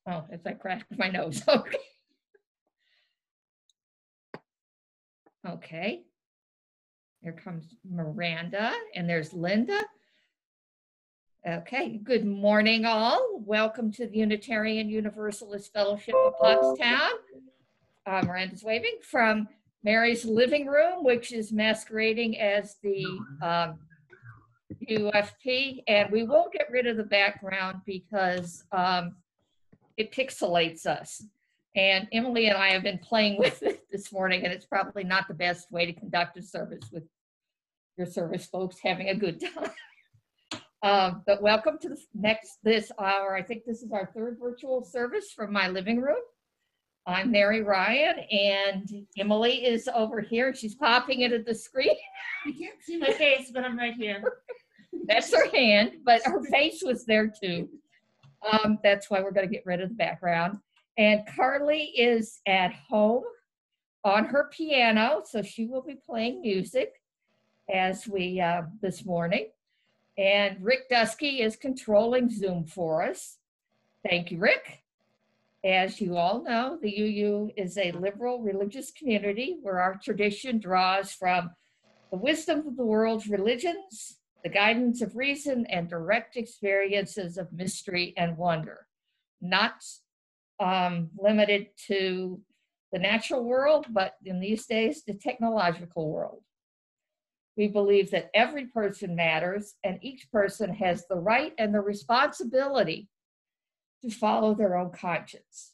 Oh, as I cracked my nose. Okay. Okay. Here comes Miranda, and there's Linda. Okay, good morning, all. Welcome to the Unitarian Universalist Fellowship of Pottstown. Miranda's waving from Mary's living room, which is masquerading as the UUFP, and we won't get rid of the background because it pixelates us. And Emily and I have been playing with it this morning, and it's probably not the best way to conduct a service with your service folks having a good time. But welcome to this hour. I think this is our third virtual service from my living room. I'm Mary Ryan, and Emily is over here. She's popping into the screen. You can't see my face, but I'm right here. That's her hand, but her face was there too. That's why we're going to get rid of the background. And Carly is at home on her piano, so she will be playing music as we this morning. And Rick Dusky is controlling Zoom for us. Thank you, Rick. As you all know, the UU is a liberal religious community where our tradition draws from the wisdom of the world's religions, the guidance of reason, and direct experiences of mystery and wonder, not limited to the natural world, but in these days, the technological world. We believe that every person matters and each person has the right and the responsibility to follow their own conscience.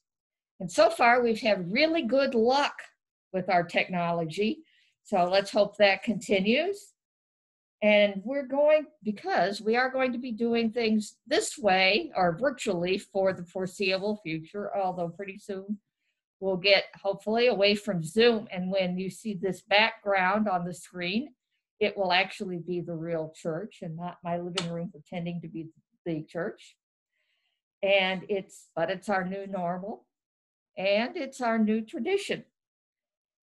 And so far, we've had really good luck with our technology. So let's hope that continues. And because we are going to be doing things this way or virtually for the foreseeable future, although pretty soon we'll get hopefully away from Zoom. And when you see this background on the screen, it will actually be the real church and not my living room pretending to be the church. And it's our new normal and it's our new tradition.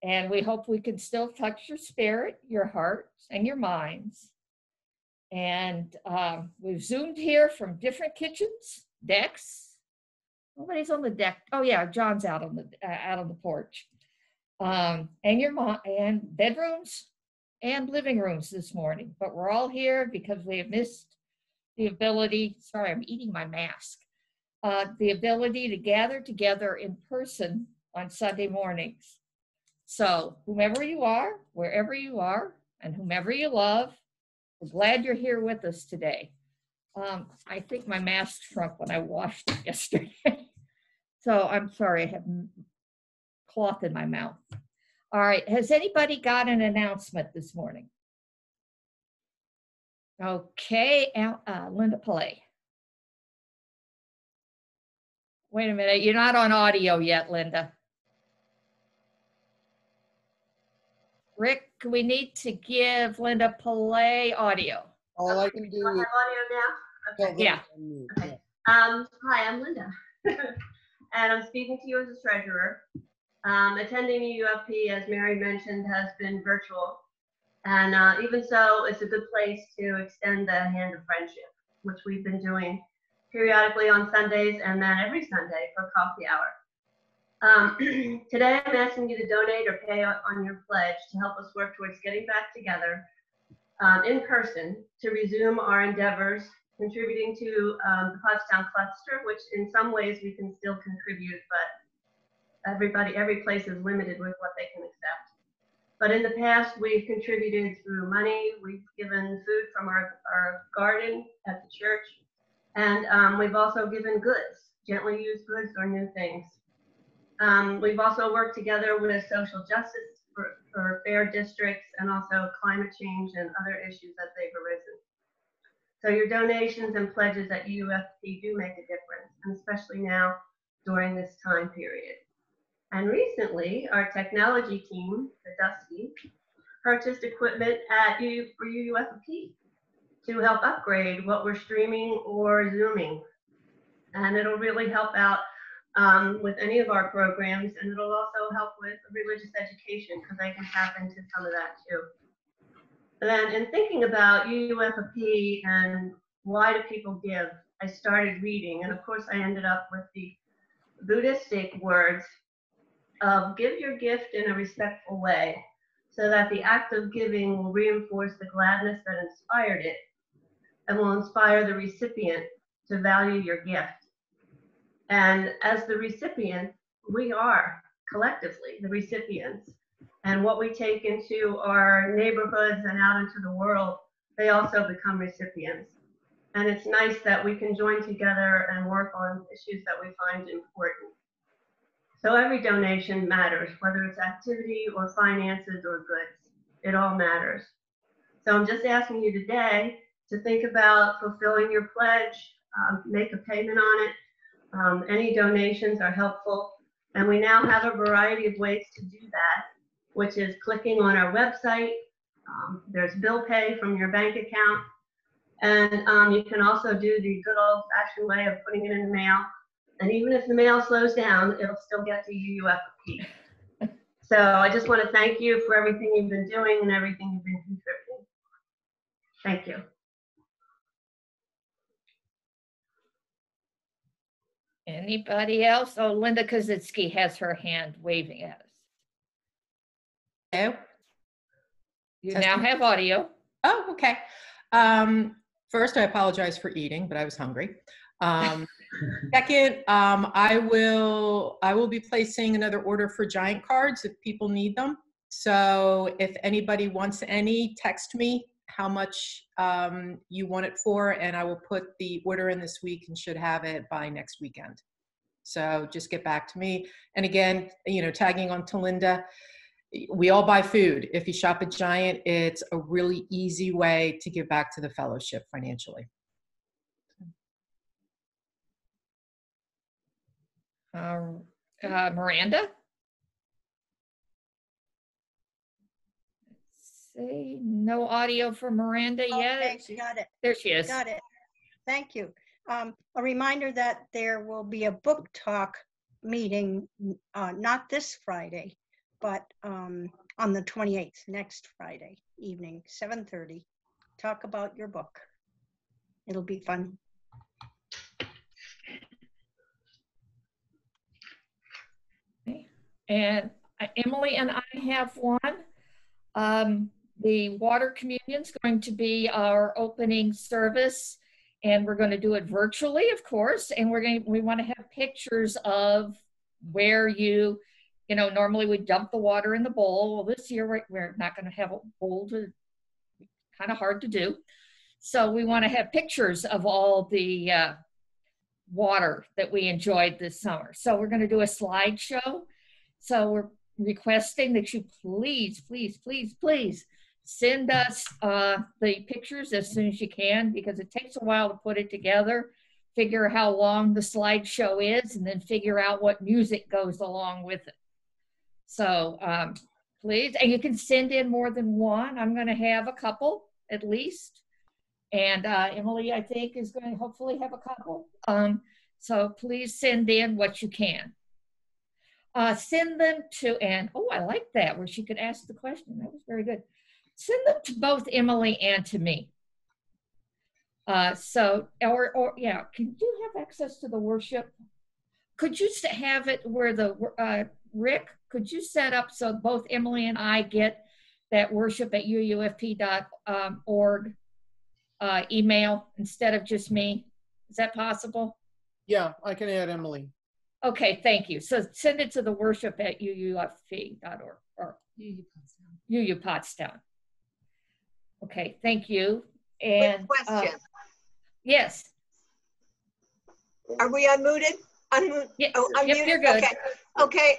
And we hope we can still touch your spirit, your hearts, and your minds. And we've Zoomed here from different kitchens, decks. Nobody's on the deck. Oh yeah, John's out on the porch. And bedrooms and living rooms this morning. But we're all here because we have missed the ability. Sorry, I'm eating my mask. The ability to gather together in person on Sunday mornings. So whomever you are, wherever you are, and whomever you love, we're glad you're here with us today. I think my mask shrunk when I washed it yesterday. So I'm sorry, I have cloth in my mouth. All right, has anybody got an announcement this morning? Okay, Linda Pillay. Wait a minute, you're not on audio yet, Linda. Rick, we need to give Linda Pillay audio. All I can do is audio now? Okay. Yeah. Okay. Hi, I'm Linda. And I'm speaking to you as a treasurer. Attending UUFP, as Mary mentioned, has been virtual. And even so, it's a good place to extend the hand of friendship, which we've been doing periodically on Sundays and then every Sunday for coffee hour. Today, I'm asking you to donate or pay on your pledge to help us work towards getting back together in person to resume our endeavors, contributing to the Pottstown cluster, which in some ways we can still contribute, but every place is limited with what they can accept. But in the past, we've contributed through money, we've given food from our garden at the church, and we've also given goods, gently used goods or new things. We've also worked together with social justice for fair districts and also climate change and other issues as they've arisen. So your donations and pledges at UUFP do make a difference, and especially now during this time period. And recently, our technology team, the Dusky, purchased equipment for UUFP to help upgrade what we're streaming or Zooming. And it'll really help out with any of our programs, and it'll also help with religious education because I can tap into some of that too. And then in thinking about UUFP and why do people give, I started reading, and of course I ended up with the Buddhistic words of give your gift in a respectful way so that the act of giving will reinforce the gladness that inspired it and will inspire the recipient to value your gift. And as the recipient, we are collectively the recipients. And what we take into our neighborhoods and out into the world, they also become recipients. And it's nice that we can join together and work on issues that we find important. So every donation matters, whether it's activity or finances or goods, it all matters. So I'm just asking you today to think about fulfilling your pledge, make a payment on it. Any donations are helpful. And we now have a variety of ways to do that, which is clicking on our website. There's bill pay from your bank account. And you can also do the good old-fashioned way of putting it in the mail. And even if the mail slows down, it'll still get to UUFP. So I just want to thank you for everything you've been doing and everything you've been contributing. Thank you. Anybody else? Oh, Linda Kozitsky has her hand waving at us. Hello? You now have audio. Oh, okay. First, I apologize for eating, but I was hungry. Second, I will be placing another order for giant cards if people need them. So if anybody wants any, text me how much you want it for, and I will put the order in this week and should have it by next weekend. So just get back to me. And again, you know, tagging on to Linda, we all buy food. If you shop at Giant, it's a really easy way to give back to the fellowship financially. Miranda? Let's see, no audio for Miranda yet. Okay, got it. There she is. Got it. Thank you. A reminder that there will be a book talk meeting, not this Friday, but on the 28th, next Friday evening, 7:30. Talk about your book. It'll be fun. And Emily and I have one. The water communion is going to be our opening service, and we're going to do it virtually, of course. And we want to have pictures of where you know, normally we dump the water in the bowl. Well, this year we're not going to have a bowl, kind of hard to do. So we want to have pictures of all the water that we enjoyed this summer. So we're going to do a slideshow. So we're requesting that you please, please, please, please send us the pictures as soon as you can, because it takes a while to put it together, figure how long the slideshow is, and then figure out what music goes along with it. So please, and you can send in more than one. I'm going to have a couple at least. And Emily, I think, is going to hopefully have a couple. So please send in what you can. Send them to, and oh, I like that, where she could ask the question. That was very good. Send them to both Emily and to me. So, yeah, can you have access to the worship? Could you have it where the, Rick, could you set up so both Emily and I get that worship at uufp.org email instead of just me? Is that possible? Yeah, I can add Emily. Okay, thank you. So send it to the worship at uufp.org or UU Pottstown. Okay, thank you. And quick question. Yes. Are we unmuted? Yeah, Oh, unmuted? yep, you're good. Okay. Okay.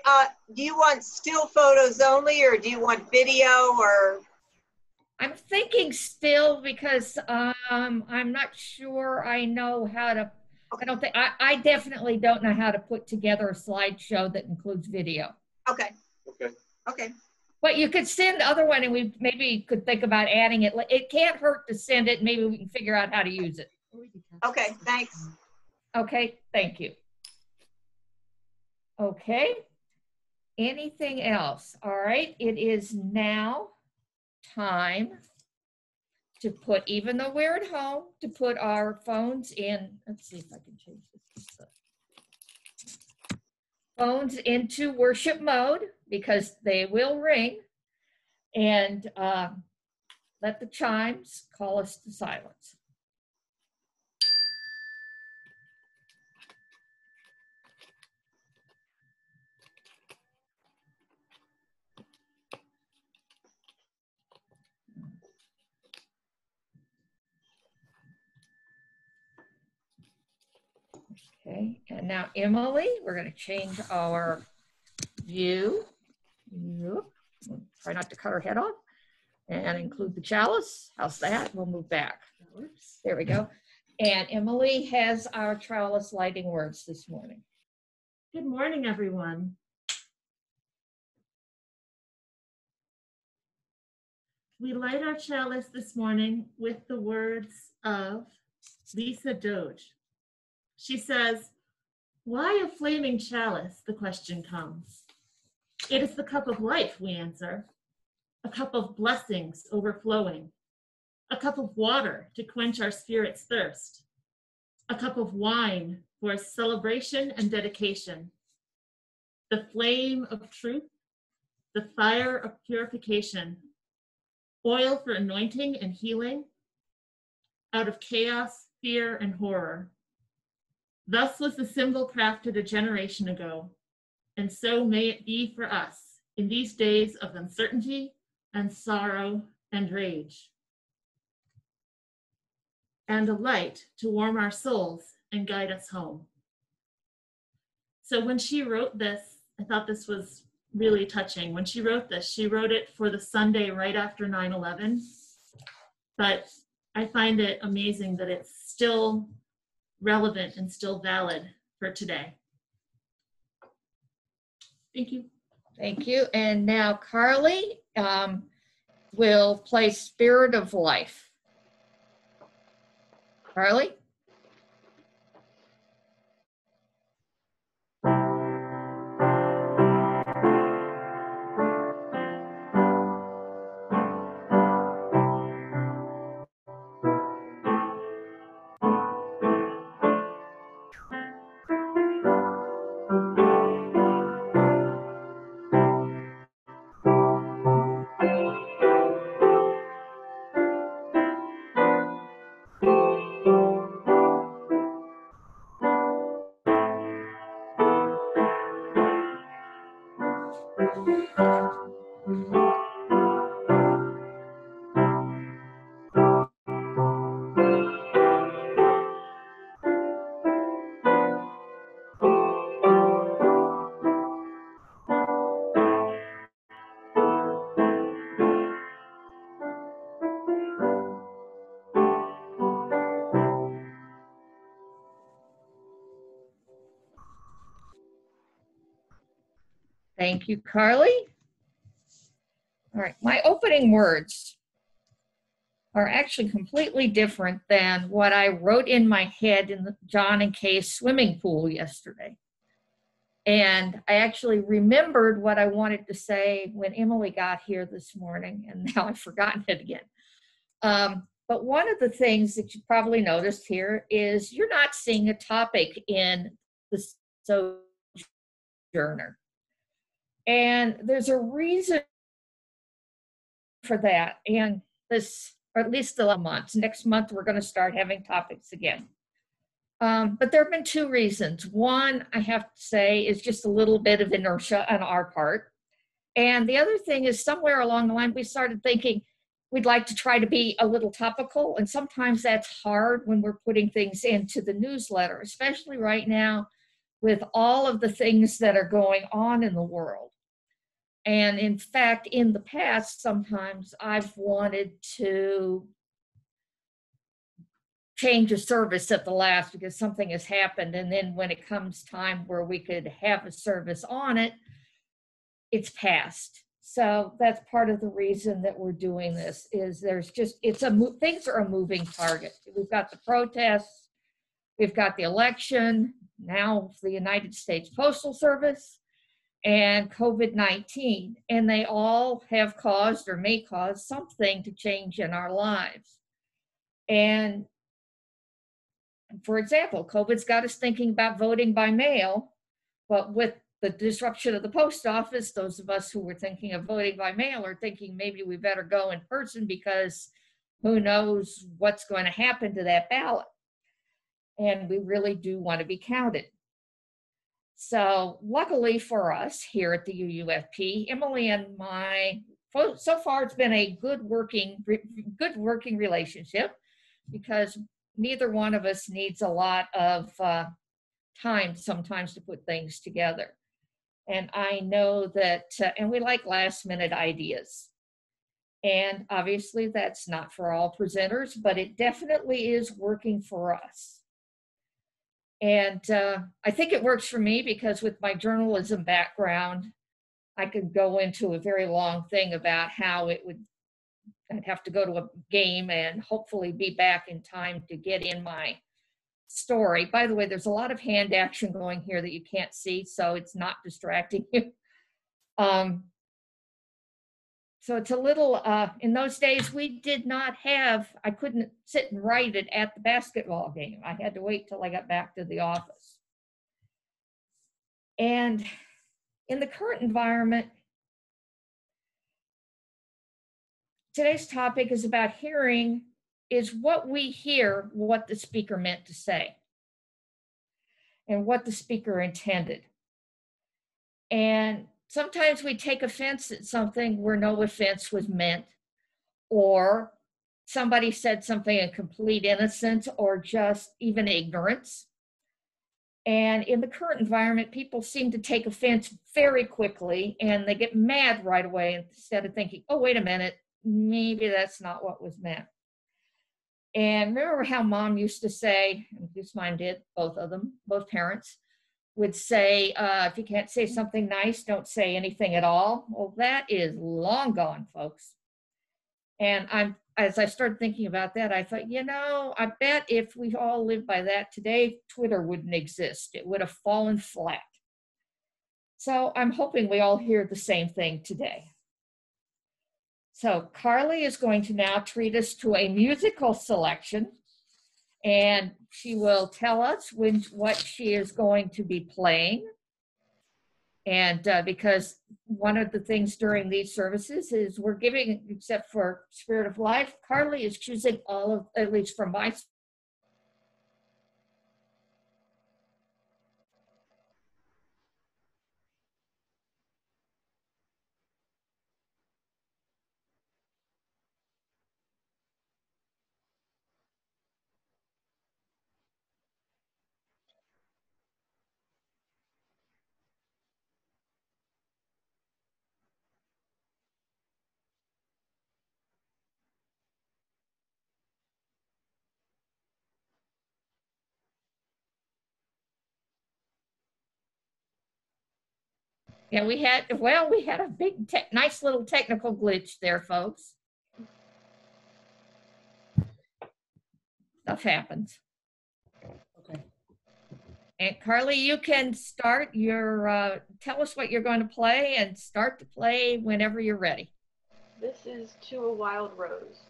Do you want still photos only, or do you want video, or? I'm thinking still, because I'm not sure I know how to. Okay. I definitely don't know how to put together a slideshow that includes video. Okay. Okay. Okay. But you could send the other one, and we maybe could think about adding it. It can't hurt to send it. Maybe we can figure out how to use it. Okay. Thanks. Okay. Thank you. Okay. Anything else? All right. It is now time to put, even though we're at home, to put our phones in. Let's see if I can change this. phones into worship mode because they will ring, and let the chimes call us to silence. Okay, and now Emily, we're going to change our view. Try not to cut her head off and include the chalice. How's that? We'll move back. There we go. And Emily has our chalice lighting words this morning. Good morning, everyone. We light our chalice this morning with the words of Lisa Doge. She says, "Why a flaming chalice?" the question comes. It is the cup of life, we answer. A cup of blessings overflowing. A cup of water to quench our spirit's thirst. A cup of wine for celebration and dedication. The flame of truth, the fire of purification. Oil for anointing and healing. Out of chaos, fear, and horror. Thus was the symbol crafted a generation ago, and so may it be for us in these days of uncertainty and sorrow and rage. And a light to warm our souls and guide us home. So when she wrote this, I thought this was really touching. When she wrote this, she wrote it for the Sunday right after 9/11, but I find it amazing that it's still relevant and still valid for today. Thank you. Thank you. And now Carly will play Spirit of Life. Carly? Thank you, Carly. All right, my opening words are actually completely different than what I wrote in my head in the John and Kay swimming pool yesterday. And I actually remembered what I wanted to say when Emily got here this morning, and now I've forgotten it again. But one of the things that you probably noticed here is you're not seeing a topic in the Sojourner. And there's a reason for that. And this, or at least the months, next month, we're going to start having topics again. But there have been two reasons. One, I have to say, is just a little bit of inertia on our part. And the other thing is somewhere along the line, we started thinking we'd like to try to be a little topical. And sometimes that's hard when we're putting things into the newsletter, especially right now with all of the things that are going on in the world. And in fact, in the past, sometimes I've wanted to change a service at the last because something has happened. And then when it comes time where we could have a service on it, it's passed. So that's part of the reason that we're doing this is there's just, things are a moving target. We've got the protests, we've got the election, now the United States Postal Service, and COVID-19, and they all have caused or may cause something to change in our lives. And for example, COVID's got us thinking about voting by mail, but with the disruption of the post office, those of us who were thinking of voting by mail are thinking maybe we better go in person because who knows what's going to happen to that ballot. And we really do want to be counted. So luckily for us here at the UUFP, Emily and so far it's been a good working relationship because neither one of us needs a lot of time sometimes to put things together. And I know that, and we like last minute ideas. And obviously that's not for all presenters, but it definitely is working for us. And I think it works for me because with my journalism background, I could go into a very long thing about how I'd have to go to a game and hopefully be back in time to get in my story. By the way, there's a lot of hand action going here that you can't see, so it's not distracting you. So it's a little, in those days, I couldn't sit and write it at the basketball game. I had to wait till I got back to the office. And in the current environment, today's topic is about hearing is what we hear, what the speaker meant to say and what the speaker intended. And sometimes we take offense at something where no offense was meant, or somebody said something in complete innocence or just even ignorance. And in the current environment, people seem to take offense very quickly and they get mad right away instead of thinking, oh, wait a minute, maybe that's not what was meant. And remember how mom used to say, at least mine did, both of them, both parents, would say, if you can't say something nice, don't say anything at all. Well, that is long gone, folks. And as I started thinking about that, I thought, I bet if we all lived by that today, Twitter wouldn't exist. It would have fallen flat. So I'm hoping we all hear the same thing today. So Carly is going to now treat us to a musical selection, and she will tell us what she is going to be playing. And because one of the things during these services is we're giving, except for Spirit of Life, Carly is choosing all of, at least from my. Yeah, we had a big, nice little technical glitch there, folks. Stuff happens. Okay. And Carly, you can start tell us what you're going to play and start to play whenever you're ready. This is To a Wild Rose.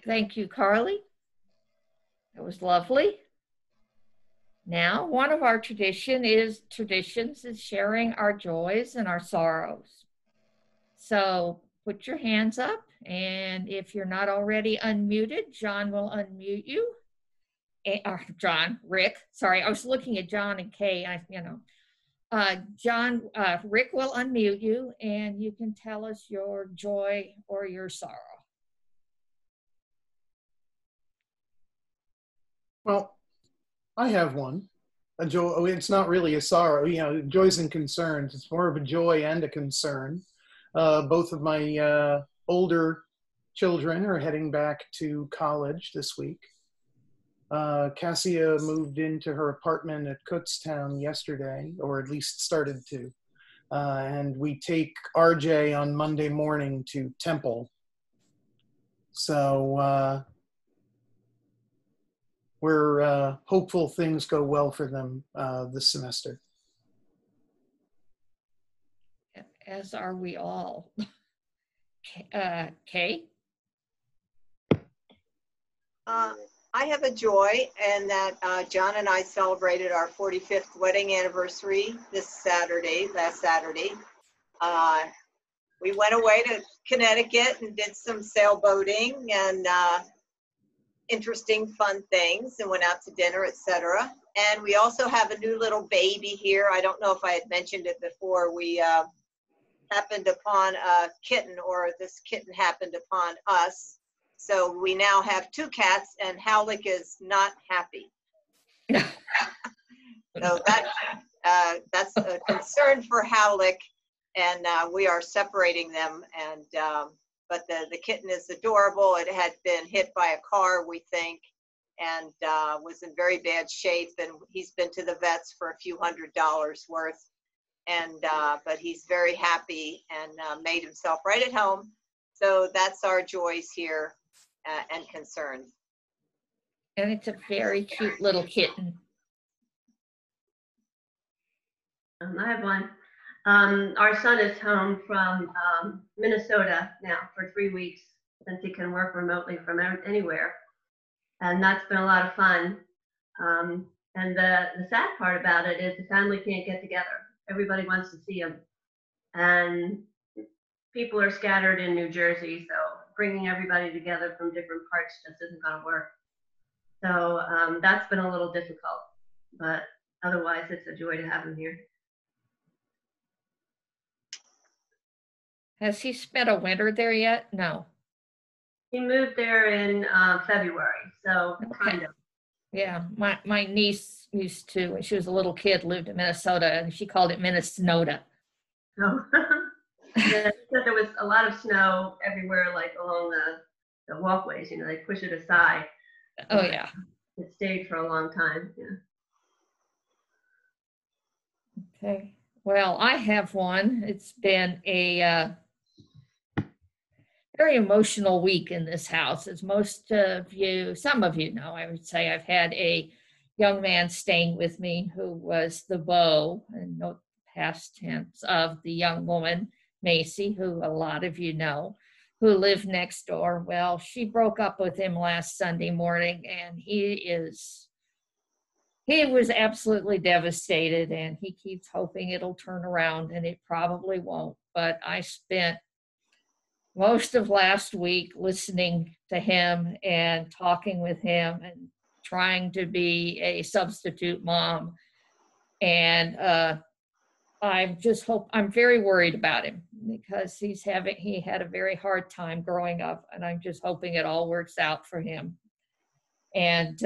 Thank you, Carly. That was lovely. Now, one of our traditions is sharing our joys and our sorrows. So put your hands up, and if you're not already unmuted, John will unmute you. Rick, sorry, I was looking at John and Kay. Rick will unmute you, and you can tell us your joy or your sorrow. Well, I have one. A joy. It's not really a sorrow. Joys and concerns. It's more of a joy and a concern. Both of my older children are heading back to college this week. Cassia moved into her apartment at Kutztown yesterday, or at least started to. And we take RJ on Monday morning to Temple. So we're hopeful things go well for them this semester. As are we all. Kay? I have a joy, and that John and I celebrated our 45th wedding anniversary last Saturday. We went away to Connecticut and did some sailboating and interesting, fun things, and went out to dinner, etc. And we also have a new little baby here. I don't know if I had mentioned it before. We happened upon a kitten, or this kitten happened upon us. So we now have 2 cats, and Howlick is not happy. So that's a concern for Howlick, and we are separating them. And but the kitten is adorable. It had been hit by a car, we think, and was in very bad shape. And he's been to the vets for a few $100s worth. And but he's very happy and made himself right at home. So that's our joys here and concerns. And it's a very cute little kitten. I have one. Our son is home from Minnesota now for 3 weeks, since he can work remotely from anywhere. And that's been a lot of fun. And the sad part about it is the family can't get together. Everybody wants to see him. And people are scattered in New Jersey, so bringing everybody together from different parts just isn't going to work. So that's been a little difficult, but otherwise it's a joy to have him here. Has he spent a winter there yet? No. He moved there in February, so Okay. kind of. Yeah, my niece used to, when she was a little kid, lived in Minnesota, and she called it Minnesota. Oh. Yeah, there was a lot of snow everywhere, like along the walkways. They push it aside. Oh, yeah. It stayed for a long time. Yeah. Okay. Well, I have one. It's been a very emotional week in this house. As some of you know, I would say I've had a young man staying with me who was the beau, and no past tense, of the young woman, Macy, who a lot of you know, who lived next door. Well, she broke up with him last Sunday morning, and he was absolutely devastated, and he keeps hoping it'll turn around, and it probably won't. But I spent most of last week listening to him and talking with him and trying to be a substitute mom. And I'm very worried about him, because he had a very hard time growing up, and I'm just hoping it all works out for him. And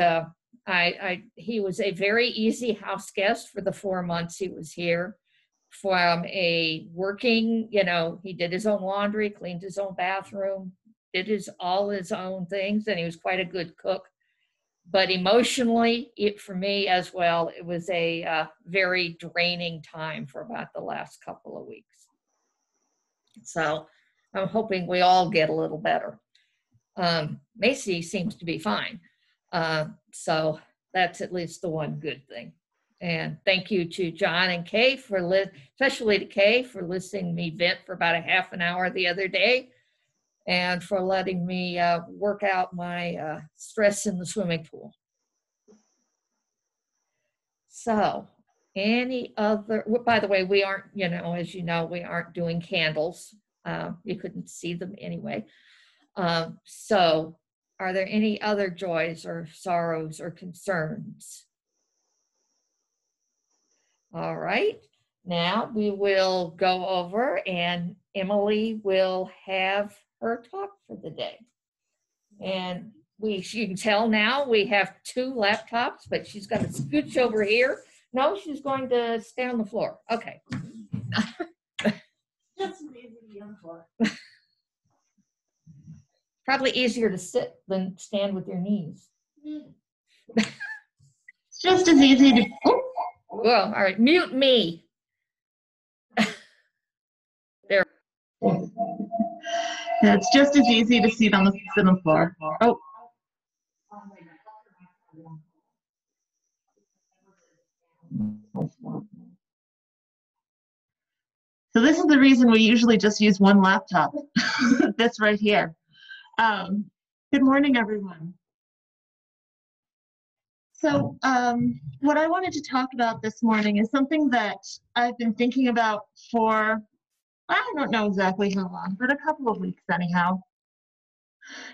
he was a very easy house guest for the 4 months he was here. From a working, he did his own laundry, cleaned his own bathroom, did all his own things, and he was quite a good cook. But emotionally, for me as well, it was a very draining time for about the last couple of weeks. So I'm hoping we all get a little better. Macy seems to be fine. So that's at least the one good thing. And thank you to John and Kay especially to Kay for listening to me vent for about a half an hour the other day. and for letting me work out my stress in the swimming pool. So, any other, by the way, we aren't, as you know, we aren't doing candles. You couldn't see them anyway. So, are there any other joys or sorrows or concerns? All right. Now we will go over and Emily will have her talk for the day. And you can tell now we have 2 laptops, but she's got to scooch over here. No, she's going to stay on the floor. Okay. Just easy to be on the floor. Probably easier to sit than stand with your knees. It's just as easy to. Oh. Well, all right, mute me. There. Yeah, it's just as easy to sit on the floor. Oh. So this is the reason we usually just use one laptop. This right here. Good morning, everyone. So what I wanted to talk about this morning is something that I've been thinking about for, I don't know exactly how long, but a couple of weeks anyhow.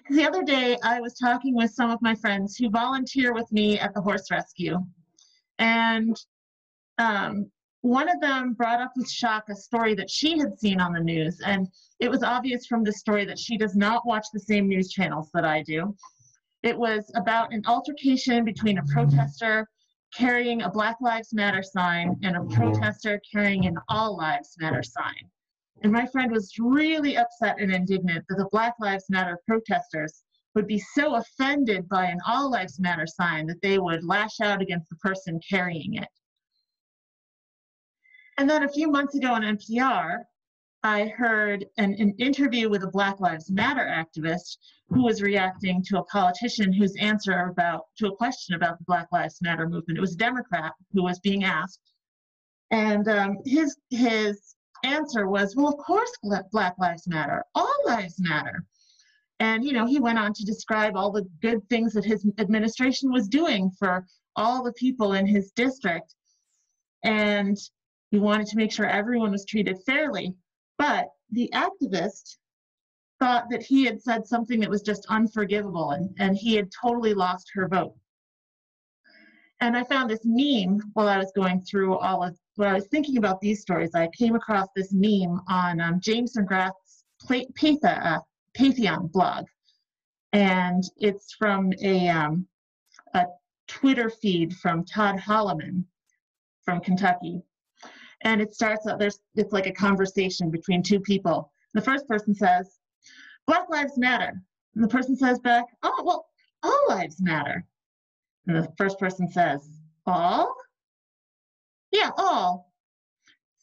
The other day, I was talking with some of my friends who volunteer with me at the horse rescue. And one of them brought up with shock a story that she had seen on the news. And it was obvious from the story that she does not watch the same news channels that I do. It was about an altercation between a protester carrying a Black Lives Matter sign and a protester carrying an All Lives Matter sign. And my friend was really upset and indignant that the Black Lives Matter protesters would be so offended by an All Lives Matter sign that they would lash out against the person carrying it. And then a few months ago on NPR, I heard an interview with a Black Lives Matter activist who was reacting to a politician whose answer to a question about the Black Lives Matter movement. It was a Democrat who was being asked. And his answer was, well, of course Black Lives Matter, all lives matter. And, he went on to describe all the good things that his administration was doing for all the people in his district. And he wanted to make sure everyone was treated fairly. But the activist thought that he had said something that was just unforgivable, and he had totally lost her vote. And I found this meme while I was going through when I was thinking about these stories. I came across this meme on James McGrath's Patreon blog. And it's from a Twitter feed from Todd Holloman from Kentucky. And it starts out, it's like a conversation between 2 people. The first person says, Black Lives Matter. And the person says back, oh, well, all lives matter. And the first person says, all? Yeah, all.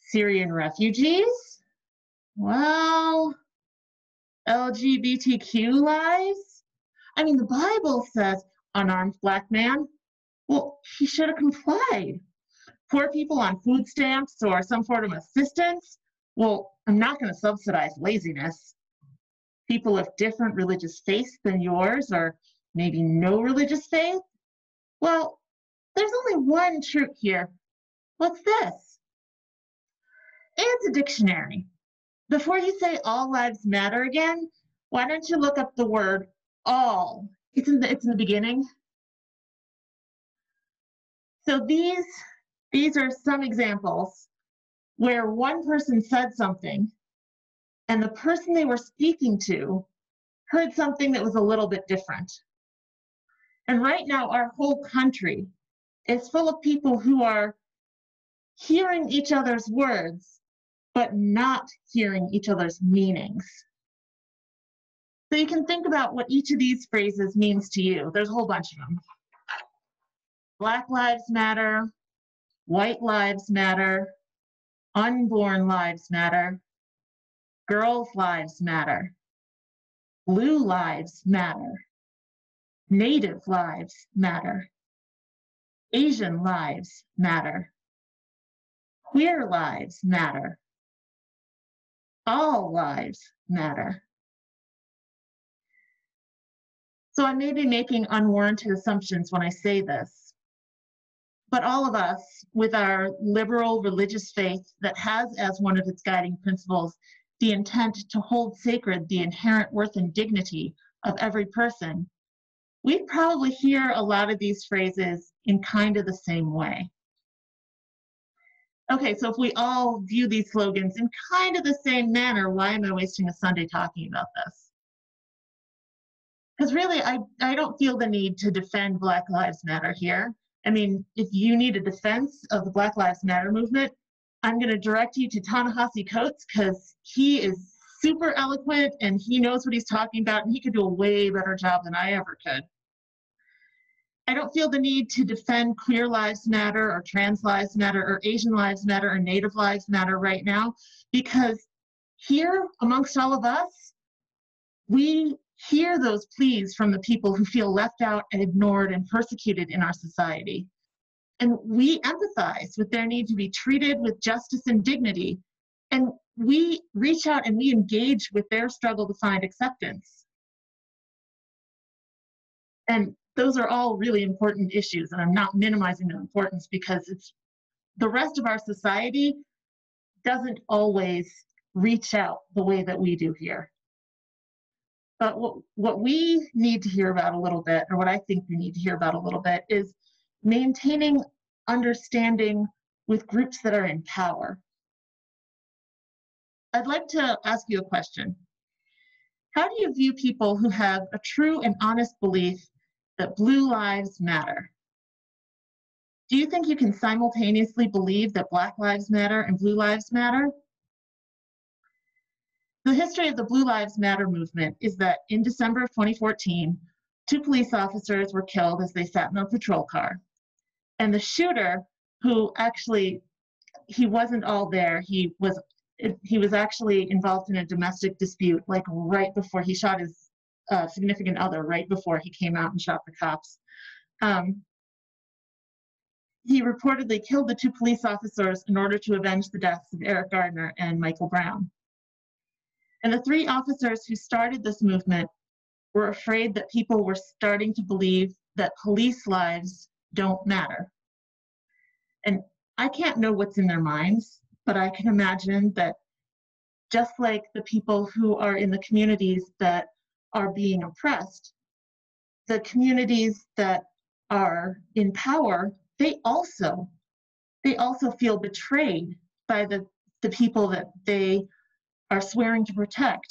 Syrian refugees? Well, LGBTQ lives? I mean, the Bible says unarmed Black man. Well, he should have complied. Poor people on food stamps or some sort of assistance? Well, I'm not going to subsidize laziness. People of different religious faiths than yours, or maybe no religious faith? Well, there's only one truth here. What's this? It's a dictionary. Before you say all lives matter again, why don't you look up the word all? It's in the beginning. So these are some examples where one person said something and the person they were speaking to heard something that was a little bit different. And right now, our whole country is full of people who are hearing each other's words, but not hearing each other's meanings. So you can think about what each of these phrases means to you. There's a whole bunch of them. Black Lives Matter, White Lives Matter, Unborn Lives Matter, Girls' Lives Matter, Blue Lives Matter, Native Lives Matter, Asian Lives Matter, Queer Lives Matter, All Lives Matter, So I may be making unwarranted assumptions when I say this, but all of us with our liberal religious faith that has as one of its guiding principles the intent to hold sacred the inherent worth and dignity of every person, we probably hear a lot of these phrases in kind of the same way. Okay, so if we all view these slogans in kind of the same manner, why am I wasting a Sunday talking about this? Because really, I don't feel the need to defend Black Lives Matter here. I mean, if you need a defense of the Black Lives Matter movement, I'm going to direct you to Ta-Nehisi Coates, because he is super eloquent and he knows what he's talking about, and he could do a way better job than I ever could. I don't feel the need to defend Queer Lives Matter or Trans Lives Matter or Asian Lives Matter or Native Lives Matter right now, because here amongst all of us, we hear those pleas from the people who feel left out and ignored and persecuted in our society. And we empathize with their need to be treated with justice and dignity. And we reach out and we engage with their struggle to find acceptance. And those are all really important issues, and I'm not minimizing their importance, because it's the rest of our society doesn't always reach out the way that we do here. But what we need to hear about a little bit, or what I think we need to hear about a little bit, is maintaining understanding with groups that are in power. I'd like to ask you a question. How do you view people who have a true and honest belief that blue lives matter? Do you think you can simultaneously believe that Black lives matter and blue lives matter? The history of the Blue Lives Matter movement is that in December of 2014, 2 police officers were killed as they sat in a patrol car. And the shooter, who actually, he wasn't all there, he was actually involved in a domestic dispute, like right before he shot his significant other, right before he came out and shot the cops. He reportedly killed the 2 police officers in order to avenge the deaths of Eric Gardner and Michael Brown. And the 3 officers who started this movement were afraid that people were starting to believe that police lives don't matter. And I can't know what's in their minds, but I can imagine that just like the people who are in the communities that are being oppressed, the communities that are in power, they also feel betrayed by the people that they are swearing to protect.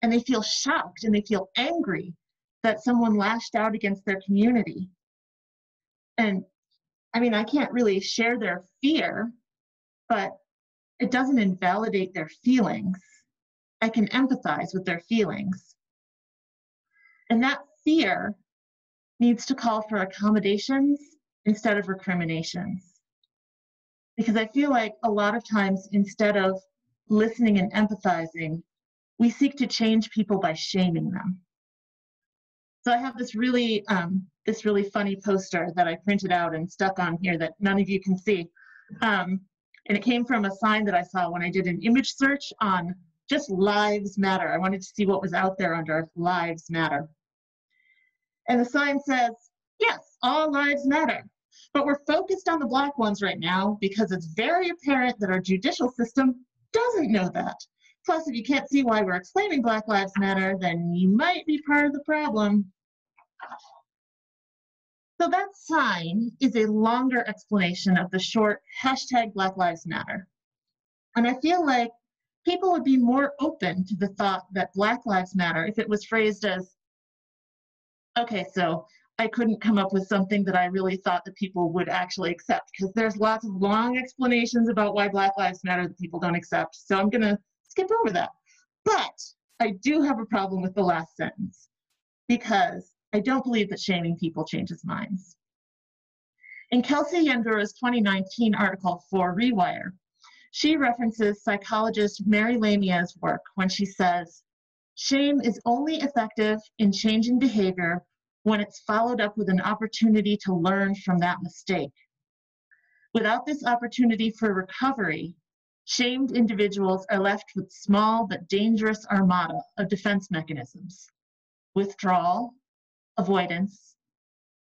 And they feel shocked and they feel angry that someone lashed out against their community. And I mean, I can't really share their fear, but it doesn't invalidate their feelings. I can empathize with their feelings. And that fear needs to call for accommodations instead of recriminations. Because I feel like a lot of times, instead of listening and empathizing, we seek to change people by shaming them. So I have this really funny poster that I printed out and stuck on here that none of you can see. And it came from a sign that I saw when I did an image search on just lives matter. I wanted to see what was out there under lives matter. And the sign says, yes, all lives matter. But we're focused on the Black ones right now because it's very apparent that our judicial system doesn't know that. Plus, if you can't see why we're exclaiming Black Lives Matter, then you might be part of the problem. So that sign is a longer explanation of the short hashtag Black Lives Matter. And I feel like people would be more open to the thought that Black Lives Matter if it was phrased as, okay, so I couldn't come up with something that I really thought that people would actually accept, because there's lots of long explanations about why Black Lives Matter that people don't accept. So I'm gonna skip over that. But I do have a problem with the last sentence, because I don't believe that shaming people changes minds. In Kelsey Yandura's 2019 article for Rewire, she references psychologist Mary Lamia's work when she says, shame is only effective in changing behavior when it's followed up with an opportunity to learn from that mistake. Without this opportunity for recovery, shamed individuals are left with small but dangerous armada of defense mechanisms: withdrawal, avoidance,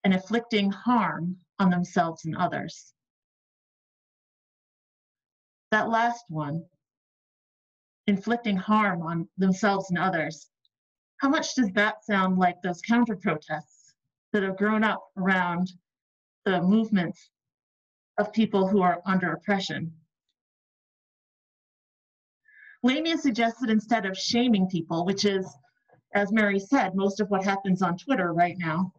and inflicting harm on themselves and others. That last one, inflicting harm on themselves and others, how much does that sound like those counter-protests that have grown up around the movements of people who are under oppression? Lamia suggested instead of shaming people, which is, as Mary said, most of what happens on Twitter right now,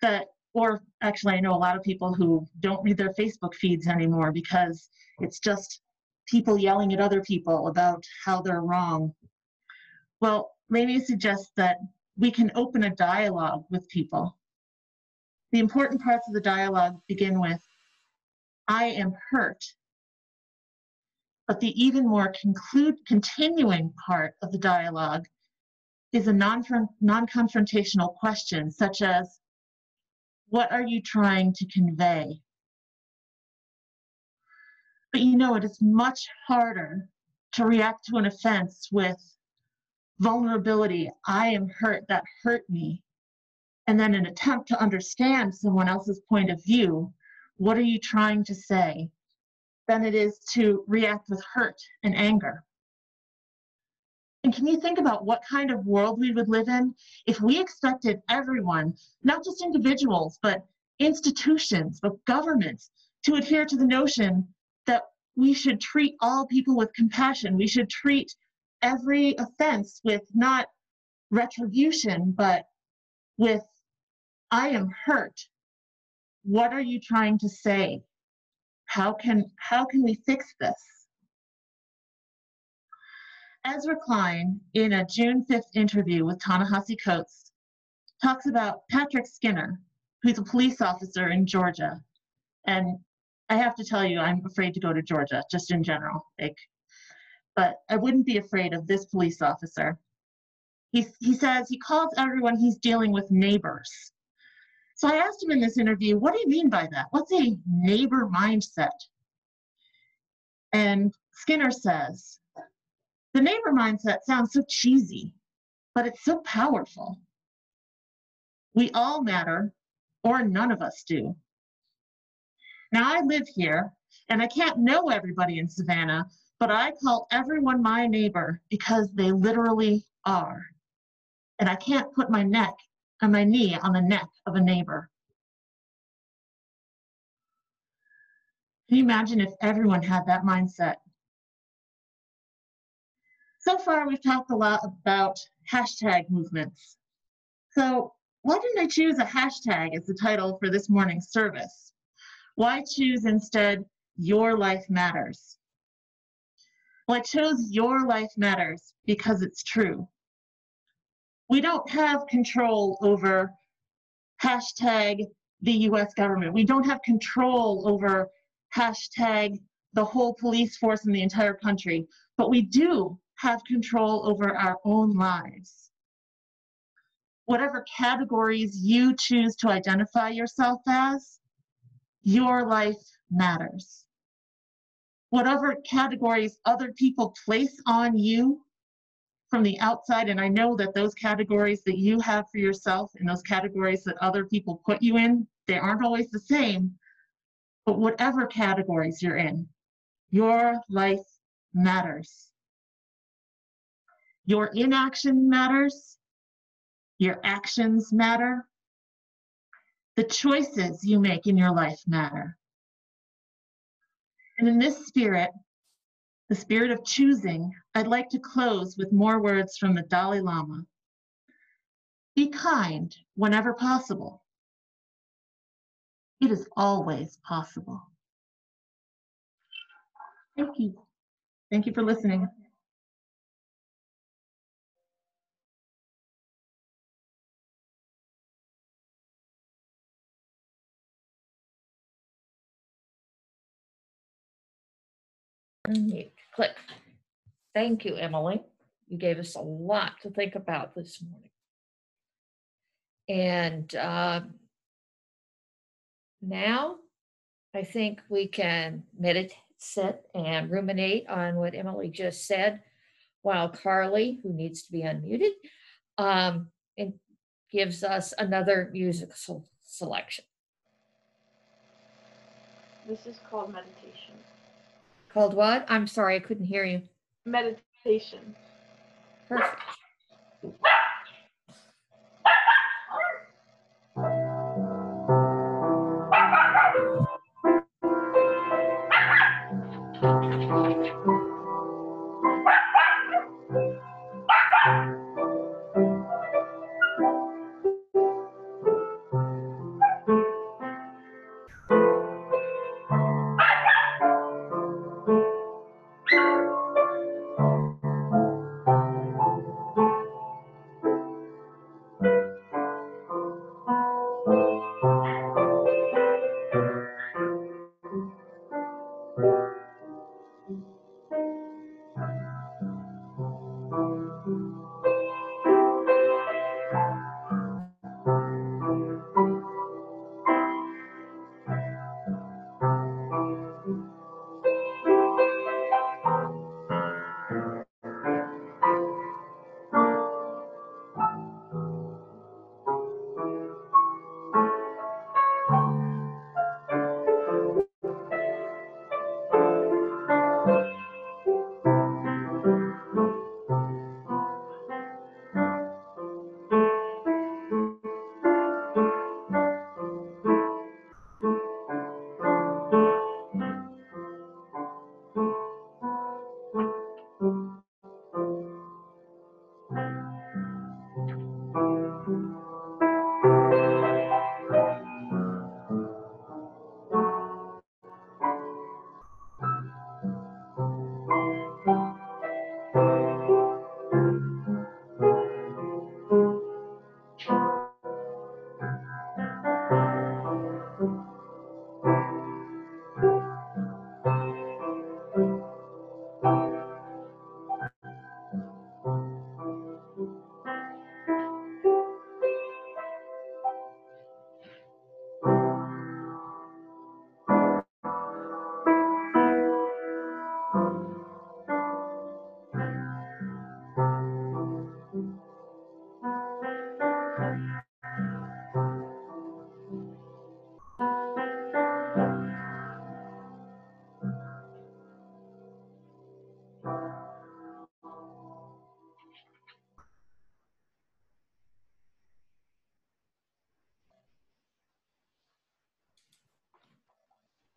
that, or actually I know a lot of people who don't read their Facebook feeds anymore because it's just people yelling at other people about how they're wrong. Well, Lamia suggests that we can open a dialogue with people. The important parts of the dialogue begin with, I am hurt. But the even more continuing part of the dialogue is a non-confrontational question, such as, what are you trying to convey? But you know, it is much harder to react to an offense with vulnerability. I am hurt, that hurt me. And then an attempt to understand someone else's point of view. What are you trying to say? Than it is to react with hurt and anger. And can you think about what kind of world we would live in if we expected everyone, not just individuals, but institutions, but governments, to adhere to the notion that we should treat all people with compassion. We should treat every offense with not retribution, but with, I am hurt. What are you trying to say? How can we fix this? Ezra Klein, in a June 5th interview with Ta-Nehisi Coates, talks about Patrick Skinner, who's a police officer in Georgia. And I have to tell you, I'm afraid to go to Georgia, just in general. But I wouldn't be afraid of this police officer. He says he calls everyone he's dealing with neighbors. So I asked him in this interview, what do you mean by that? What's a neighbor mindset? And Skinner says, the neighbor mindset sounds so cheesy, but it's so powerful. We all matter, or none of us do. Now I live here, and I can't know everybody in Savannah, but I call everyone my neighbor because they literally are. And I can't put my knee on the neck of a neighbor. Can you imagine if everyone had that mindset? So far, we've talked a lot about hashtag movements. So why didn't I choose a hashtag as the title for this morning's service? Why choose instead Your Life Matters? Well, I chose Your Life Matters because it's true. We don't have control over hashtag the US government. We don't have control over hashtag the whole police force in the entire country, but we do have control over our own lives. Whatever categories you choose to identify yourself as, your life matters. Whatever categories other people place on you from the outside, and I know that those categories that you have for yourself and those categories that other people put you in, they aren't always the same, but whatever categories you're in, your life matters. Your inaction matters. Your actions matter. The choices you make in your life matter. And in this spirit, the spirit of choosing, I'd like to close with more words from the Dalai Lama. Be kind whenever possible. It is always possible. Thank you. Thank you for listening. Click. Thank you, Emily. You gave us a lot to think about this morning. And now I think we can meditate, sit, and ruminate on what Emily just said, while Carly, who needs to be unmuted, and gives us another musical selection. This is called meditation. Called what? I'm sorry, I couldn't hear you. Meditation. Perfect.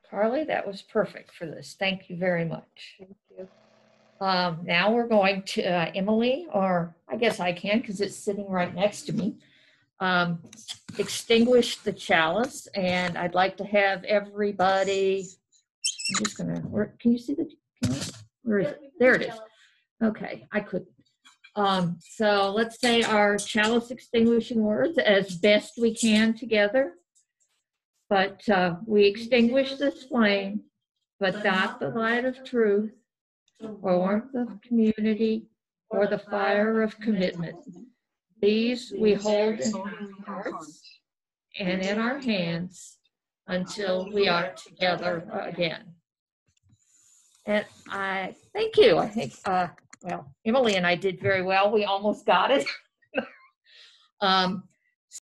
Carly, that was perfect for this. Thank you very much. Thank you. Now we're going to Emily, or I guess I can because it's sitting right next to me. Extinguish the chalice, and I'd like to have everybody. I'm just gonna. Can you see the camera? Where is it? There it is. Okay, I couldn't. So let's say our chalice extinguishing words as best we can together. But we extinguish this flame, but not the light of truth, or warmth of community, or the fire of commitment. These we hold in our hearts and in our hands until we are together again. And I thank you. I think, well, Emily and I did very well. We almost got it.